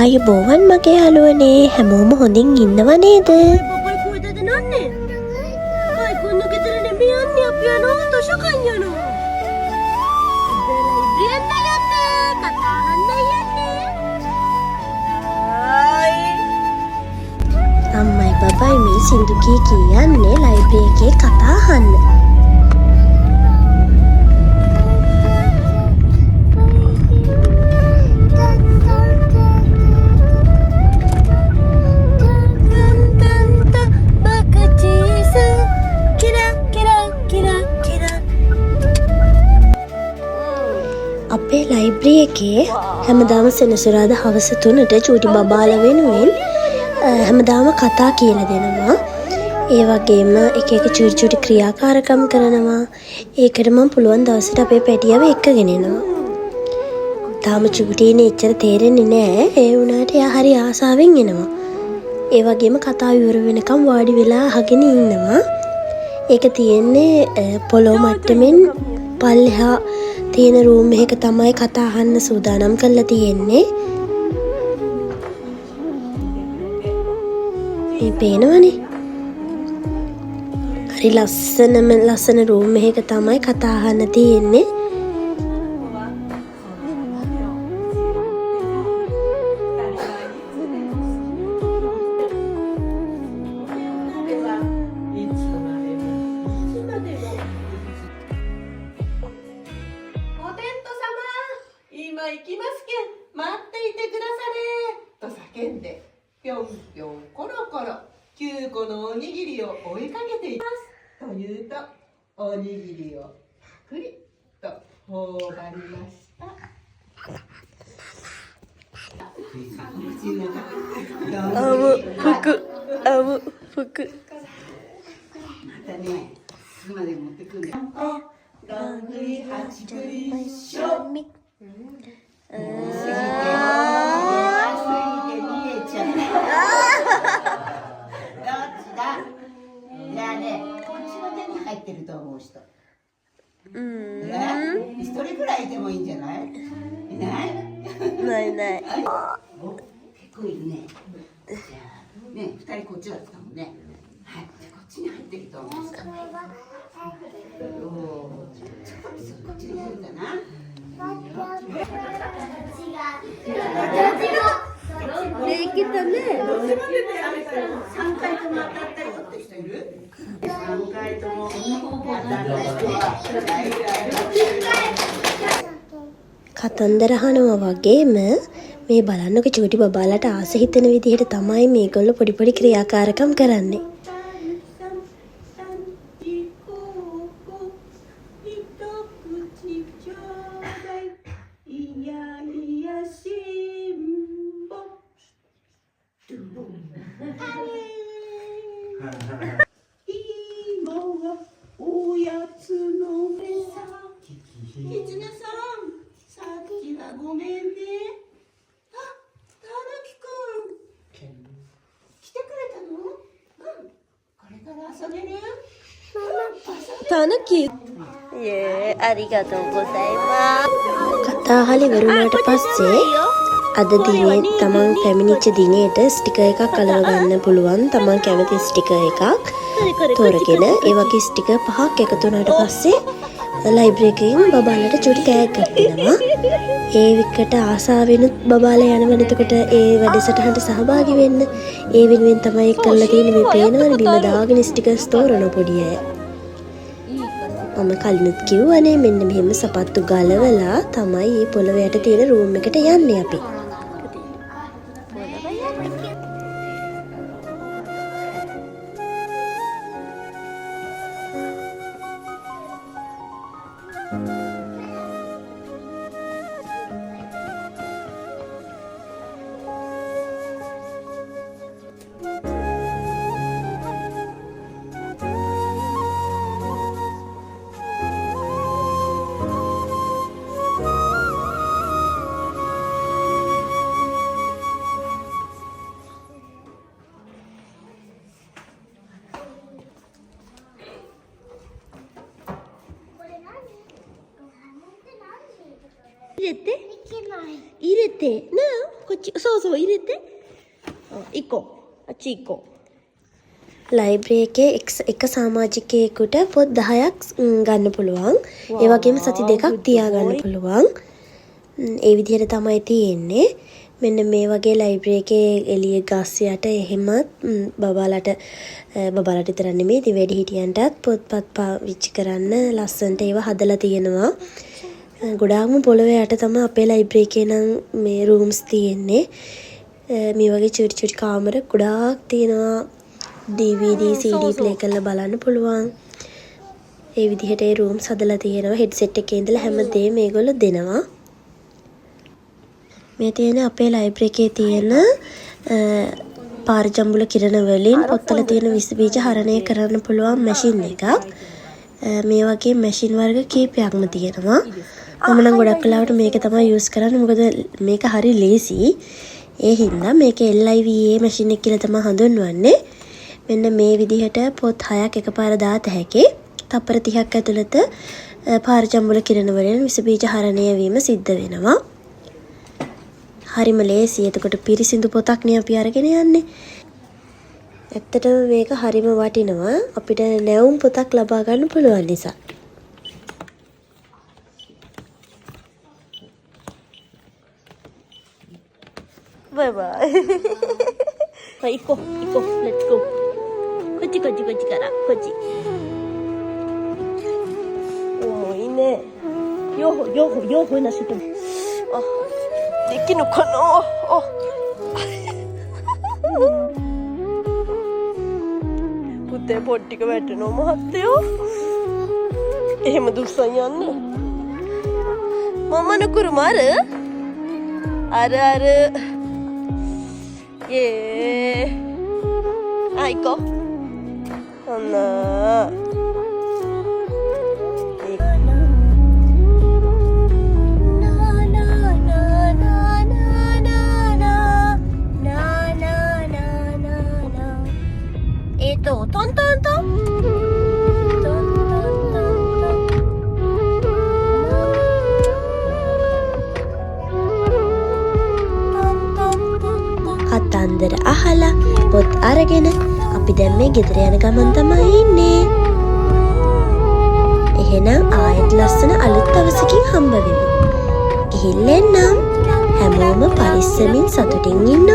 ආයුබෝවන් මගේ යාළුවනේ හැමෝම හොඳින් ඉන්නව නේද? බබල් කොහෙද නන්නේ? කොන්න ගෙදර නෙමෙයි යන්නේ අපි යනවා තොෂකන් යනවා. ලයිබ්‍රරියෙන් යන්නේ කතා අහන්න යන්නේ. අම්මයි බබයි මේ සින්දු කියන්නේ ලයිබ්‍රරි එකේ කතා අහන්න. අපේ ලයිබ්‍රරි එකේ හැමදාම සෙනසුරාදා හවස 3ට චූටි බබාලා වෙනුවෙන් හැමදාම කතා කියලා දෙනවා. ඒ වගේම එක එක චූටි චූටි ක්‍රියාකාරකම් කරනවා. ඒකට මම පුළුවන් දවසට අපේ පැටියව එක්කගෙන එනවා. තාම චූටිනේ එච්චර තේරෙන්නේ නැහැ. ඒ වුණාට එයා හරි ආසාවෙන් එනවා. ඒ වගේම කතාව ඉවර වෙනකම් වාඩි වෙලා අහගෙන ඉන්නවා. ඒක තියෙන්නේ පොළොව මට්ටමින් පල්ලෙහා තියෙන රූම් එකක තමයි කතා අහන්න සූදානම් කරලා තියෙන්නේ. මේ පේනවනේ. හරි ලස්සන රූම් එකක තමයි කතා අහන්න තියෙන්නේ.ぴょんぴょんコロコロ9個のおにぎりを追いかけていますと言うとおにぎりをパクリと頬張りました服またねすぐまで持ってくんだよどんぐり8くりしょ入ってると思う人。一人くらいいてもいいんじゃない？いない？ない。お、結構いるね。じゃあね、二人こっちだったもんね。はい、こっちに入ってると思う人。おお、ちょっとこっちに入るかな。ねえ来たね。3回とも当たったよって人いる？3回とも当たった人はකතන්දර අහනවා වගේම මේ බලන්නක චූටි බබාලට ආස හිතෙන විදිහට තමයි මේගොල්ලෝ පොඩි පොඩි ක්‍රියාකාරකම් කරන්නේ.たぬきありがとうございますකතා අහලා ඉවර වුණාට පස්සේ අද දිනේ තමන් පැමිණිච්ච දිනේට ස්ටිකර් එකක් අලව ගන්න පුළුවන්. තමන් කැමති ස්ටිකර් එකක් තෝරගෙන ඒ වගේ ස්ටිකර් 5ක් එකතු වුණාට පස්සේ ලයිබ්‍රරි එකෙන් බබාලට චූටි කෑයක් ගන්නවා. ඒ විකට ආසාවෙනුත් බබාලා යනවා. එතකොට ඒ වැඩසටහනට සහභාගී වෙන්න ඒ වෙනුවෙන් තමයි කරලා තියෙන්නේ. මේ පේනවනේ බිම දාගෙන ස්ටිකර්ස් තෝරන පොඩි අය. මම කලිනුත් කිව්වනේ මෙන්න මෙහෙම සපත්තු ගලවලා තමයි මේ පොළව යට තියෙන රූම් එකට යන්නේ අපි.入れてなこっち。そうそう、入れて。1個。あっち1個。ලයිබ්‍රරි එකේ එක සමාජිකයෙකුට පොත් 10ක් ගන්න පුළුවන්. ඒ වගේම සති දෙකක් තියා ගන්න පුළුවන්. ඒ විදිහට තමයි තියෙන්නේ. මෙන්න මේ වගේ ලයිබ්‍රරි එකේ එළිය ගස් යට එහෙම බබාලට විතර නෙමෙයි ඉතින් වැඩි හිටියන්ටත් පොත්පත් පාවිච්චි කරන්න ලස්සනට ඒවා හදලා තියෙනවා. ගොඩාක්ම පොළවේ යට තමයි අපේ ලයිබ්‍රරි එකේ නම් මේ රූම්ස් තියෙන්නේ. මේ වගේ චුටි චුටි කාමර ගොඩාක් තියෙනවා. DVD CD ප්ලේ කරලා බලන්න පුළුවන්. ඒ විදිහට ඒ රූම්ස් හදලා තියෙනවා. හෙඩ්සෙට් එකේ ඉඳලා හැමදේම මේගොල්ලෝ දෙනවා. මේ තියෙන අපේ ලයිබ්‍රරි එකේ තියෙන පාරජම්බුල කිරණ වලින් පොත්වල තියෙන විස බීජ හරණය කරන්න පුළුවන් මැෂින් එකක්. මේ වගේ මැෂින් වර්ග කීපයක්ම තියෙනවා. මම නම් ගොඩක් වෙලාවට මේක තමයි යූස් කරන්නේ. මොකද මේක හරි ලේසි. ඒ හින්දා මේක LIVA මැෂින් එක කියලා තමයි හඳුන්වන්නේ. මෙන්න මේ විදිහට පොත් 6ක් එකපාර දාත හැකි. තප්පර 30ක් ඇතුළත පාරජම්බුල කිරණ වලින් විස බීජ හරණය වීම සිද්ධ වෙනවා. හරිම ලේසි. එතකොට පිරිසිදු පොතක් නේ අපි අරගෙන යන්නේ. ඇත්තටම මේක හරිම වටිනවා. අපිට නැවුම් පොතක් ලබා ගන්න පුළුවන් නිසා. Bye bye. Hai, iko. Let's go. Kochi kara. Kochi. Oh, ine. Yoho na situ. Ah. できるのかなあපුතේ පොට්ටික වැටෙනවා මහත්තයෝ එහෙම දුස්සන් යන්නේ මම නුකුරු මාර අර යේ ආයිකෝ අන්නトントントンකතන්දර අහලා පොත් අරගෙන අපි දැන් මේ ගෙදර යන ගමන් තමයි ඉන්නේ. එහෙනම් ආයෙත් ලස්සන අලුත් දවසකින් හම්බ වෙමු. ගිහින් එන්නම්. හැමෝම පරිස්සමින් සතුටින් ඉන්න